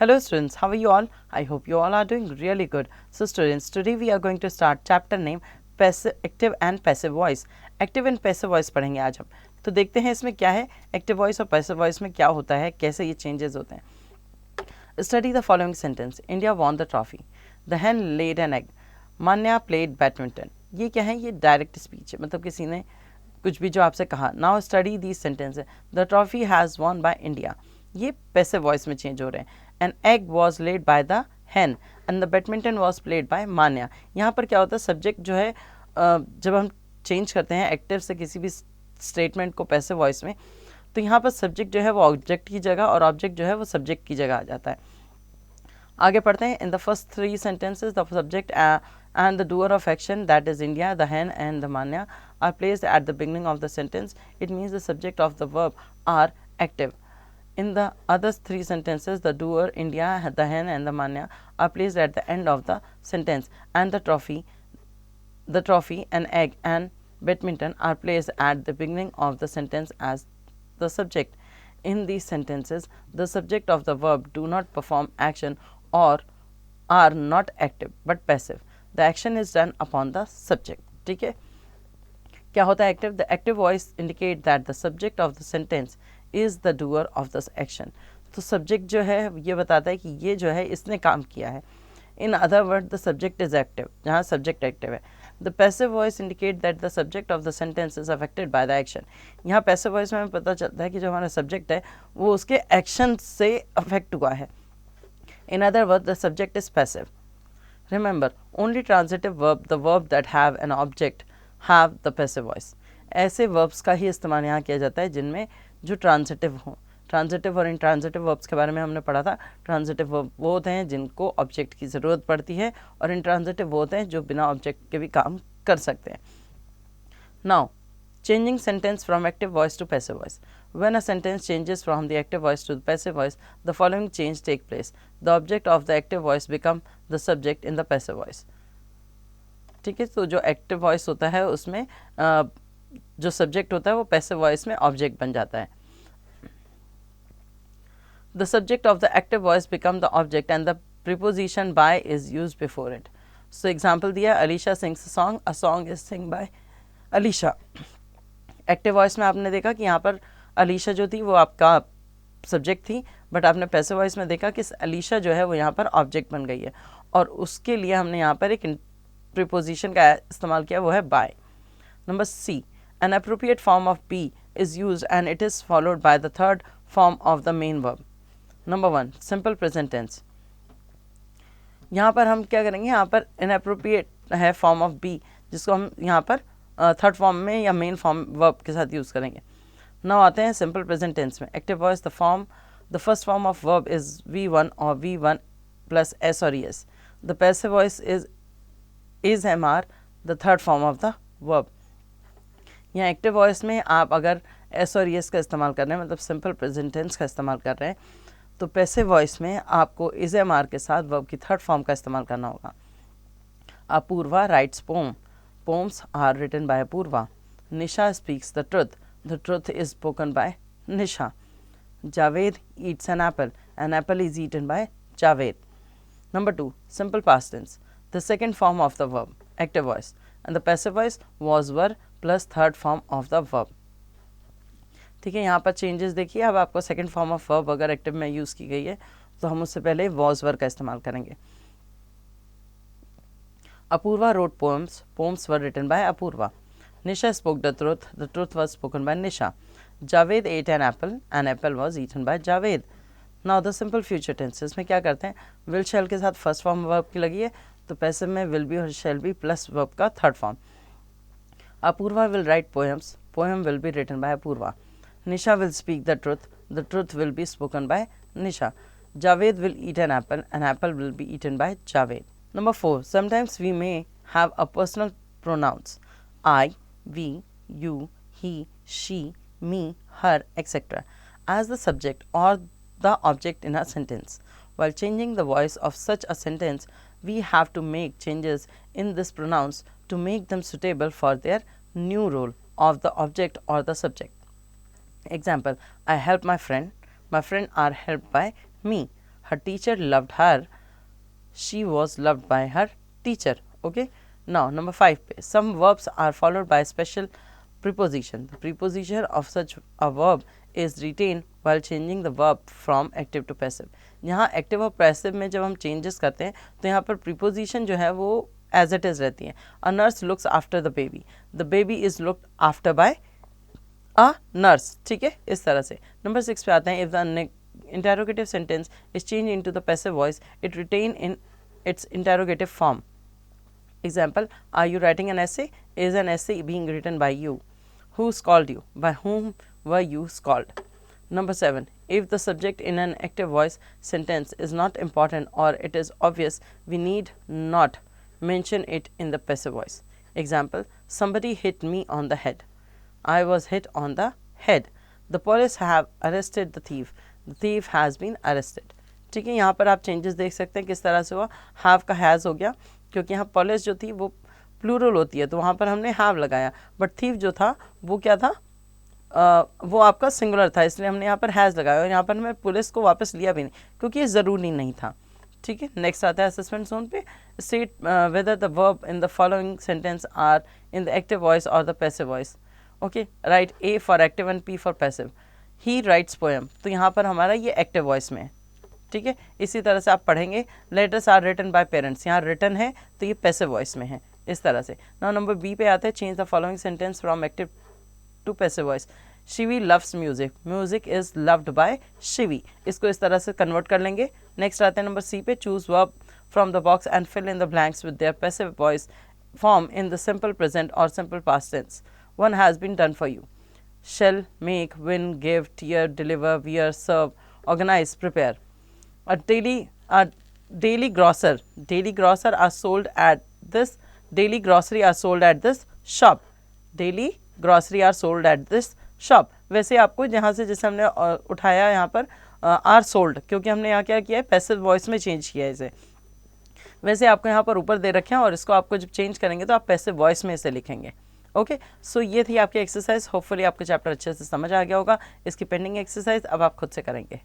Hello students, how are you all? I hope you all are doing really good. So students, today we are going to start chapter name active and passive voice. Active and passive voice पढ़ेंगे आज हम. तो देखते हैं इसमें क्या है, active voice और पैसिव वॉइस में क्या होता है, कैसे ये चेंजेस होते हैं. Study the following sentence. India won the trophy. The hen laid an egg. Manya played badminton. ये क्या है, ये डायरेक्ट स्पीच है, मतलब किसी ने कुछ भी जो आपसे कहा. Now study these sentence. The trophy has won by India. ये पैसिव वॉइस में चेंज हो रहे हैं. An egg was laid by the hen and the badminton was played by Manya. यहाँ पर क्या होता है, सब्जेक्ट जो है जब हम चेंज करते हैं एक्टिव से किसी भी स्टेटमेंट को पैसिव वॉइस में, तो यहाँ पर सब्जेक्ट जो है वो ऑब्जेक्ट की जगह और ऑब्जेक्ट जो है वो सब्जेक्ट की जगह आ जाता है. आगे पढ़ते हैं. In the first three sentences the subject and the doer of action, that is India, the hen and the manya, are placed at the beginning of the sentence. It means the subject of the verb are active. In the other three sentences, the doer, India, the hen and the manya are placed at the end of the sentence, and the trophy, an egg and badminton are placed at the beginning of the sentence as the subject. In these sentences, the subject of the verb do not perform action or are not active but passive. The action is done upon the subject. ठीक है, क्या होता है active? The active voice indicate that the subject of the sentence is the doer of the action. तो subject जो है ये बताता है कि ये जो है इसने काम किया है. In other word the subject is active, जहाँ सब्जेक्ट एक्टिव है. The passive voice indicate that the subject of the sentence is affected by the action. यहाँ पैसिव वॉइस में हमें पता चलता है कि जो हमारा सब्जेक्ट है वो उसके एक्शन से अफेक्ट हुआ है. In other word the subject is passive. Remember, only transitive verb, the verb that have an object, have the passive voice. ऐसे verbs का ही इस्तेमाल यहाँ किया जाता है जिनमें जो ट्रांजिटिव हों. ट्रांजिटिव और इंट्रांजिटिव वर्ब्स के बारे में हमने पढ़ा था. ट्रांजिटिव वर्ब वो होते हैं जिनको ऑब्जेक्ट की ज़रूरत पड़ती है, और इंट्रांजिटिव वो होते हैं जो बिना ऑब्जेक्ट के भी काम कर सकते हैं. Now changing sentence from active voice to passive voice. When a sentence changes from the active voice to the passive voice, the following change take place. The object of the active voice become the subject in the passive voice. ठीक है, तो जो active voice होता है उसमें जो subject होता है वो पैसिव वॉइस में ऑब्जेक्ट बन जाता है. The subject of the active voice become the object and the preposition by is used before it. So example दिया, Alicia sings a song is sung by Alicia. Active voice में आपने देखा कि यहाँ पर अलीशा जो थी वो आपका सब्जेक्ट थी, बट आपने पैसिव वॉइस में देखा कि अलीशा जो है वो यहाँ पर ऑब्जेक्ट बन गई है, और उसके लिए हमने यहाँ पर एक प्रीपोजिशन का इस्तेमाल किया, वो है by. Number C. An appropriate form of be is used and it is followed by the third form of the main verb. Number one, simple present tense. यहाँ पर हम क्या करेंगे, यहाँ पर इनअप्रोप्रिएट है फॉर्म ऑफ बी, जिसको हम यहाँ पर थर्ड फॉर्म में या मेन फॉर्म वर्ब के साथ यूज़ करेंगे. नाउ आते हैं सिंपल प्रेजेंट टेंस में. Active voice the first form of verb is V1 और V1 प्लस S और ES. The passive voice is MR, the third form of the verb. यहाँ active voice में आप अगर S और ES का इस्तेमाल कर रहे हैं, मतलब सिंपल प्रेजेंट टेंस का इस्तेमाल कर रहे हैं, तो पैसिव वॉइस में आपको इज MR के साथ वर्ब की थर्ड फॉर्म का इस्तेमाल करना होगा. Apoorva writes poem. Poems are written by Apurva. Nisha speaks the truth. The truth is spoken by Nisha. Javed eats an apple. An apple is eaten by Javed. Number 2. Simple past tense. The second form of the verb, active voice. And the passive voice was were plus third form of the verb. ठीक है, यहाँ पर changes देखिए. अब आपको second form of verb अगर active में use की गई है तो हम उससे पहले वॉज वर का इस्तेमाल करेंगे. Apurva wrote poems. Poems were written by Apurva. Nisha spoke the truth. The truth was spoken by Nisha. Javed ate an apple. An apple was eaten by Javed. Now the simple future tenses में क्या करते हैं, will shall के साथ first form verb की लगी है, तो पैसिव में will be और shall be प्लस वर्ब का third form. Apurva will write poems. Poem will be written by Apurva. Nisha will speak the truth. The truth will be spoken by Nisha. Javed will eat an apple. An apple will be eaten by Javed. Number 4. Sometimes we may have a personal pronouns I, we, you, he, she, me, her, etc. as the subject or the object in a sentence. While changing the voice of such a sentence, we have to make changes in these pronouns to make them suitable for their new role of the object or the subject. Example, I help my friend. My friend are helped by me. her teacher loved her, she was loved by her teacher. Okay, now number 5 पे some verbs are followed by special preposition. The preposition of such a verb is retained while changing the verb from active to passive. यहाँ active और passive में जब हम changes करते हैं तो यहाँ पर preposition जो है वो as it is रहती है. A nurse looks after the baby. The baby is looked after by a nurse. ठीक है, इस तरह से. Number 6 पे आते हैं. If the interrogative sentence is changed into the passive voice, it retain in its interrogative form. Example, are you writing an essay? Is an essay being written by you? Who scalded you? By whom were you scalded? Number 7. If the subject in an active voice sentence is not important or it is obvious, we need not mention it in the passive voice. Example, somebody hit me on the head. I was hit on the head. The police have arrested the thief. The thief has been arrested. ठीक है, यहाँ पर आप changes देख सकते हैं किस तरह से हुआ. हैव का हैज़ हो गया क्योंकि यहाँ पुलिस जो थी वो प्लूरल होती है तो वहाँ पर हमने हैव लगाया, बट थीफ जो था वो क्या था, वो आपका सिंगुलर था, इसलिए हमने यहाँ पर हैज़ लगाया और यहाँ पर हमें पुलिस को वापस लिया भी नहीं क्योंकि ये ज़रूरी नहीं था. ठीक है, नेक्स्ट आता है असेसमेंट जोन पे. State whether the verb in the following sentence are in the active voice और the passive voice. Okay, write A for active and P for passive. He writes poem, तो यहाँ पर हमारा ये active voice में है. ठीक है, इसी तरह से आप पढ़ेंगे. Letters are written by parents, यहाँ रिटन है तो ये पैसिव वॉइस में है, इस तरह से. नाउ नंबर बी पे आते हैं. Change the following sentence from active to passive voice. Shivi loves music, music is loved by Shivi, इसको इस तरह से कन्वर्ट कर लेंगे. नेक्स्ट आते हैं नंबर सी पे. Choose verb from the box and fill in the blanks with their passive voice form in the simple present और simple past tense. One has been done for you. shall, make, win, give, tear, deliver, wear, serve, organize, prepare. A daily grocer are sold at this. Daily grocery are sold at this shop. Daily grocery are sold at this shop. वैसे आपको जहाँ से जैसे हमने उठाया यहाँ पर are sold, क्योंकि हमने यहाँ क्या किया है, पैसिव वॉइस में चेंज किया है इसे. वैसे आपको यहाँ पर ऊपर दे रखे हैं और इसको आपको जब चेंज करेंगे तो आप पैसिव वॉइस में इसे लिखेंगे. ओके, सो ये थी आपकी एक्सरसाइज. होपफुली आपको चैप्टर अच्छे से समझ आ गया होगा. इसकी पेंडिंग एक्सरसाइज अब आप खुद से करेंगे.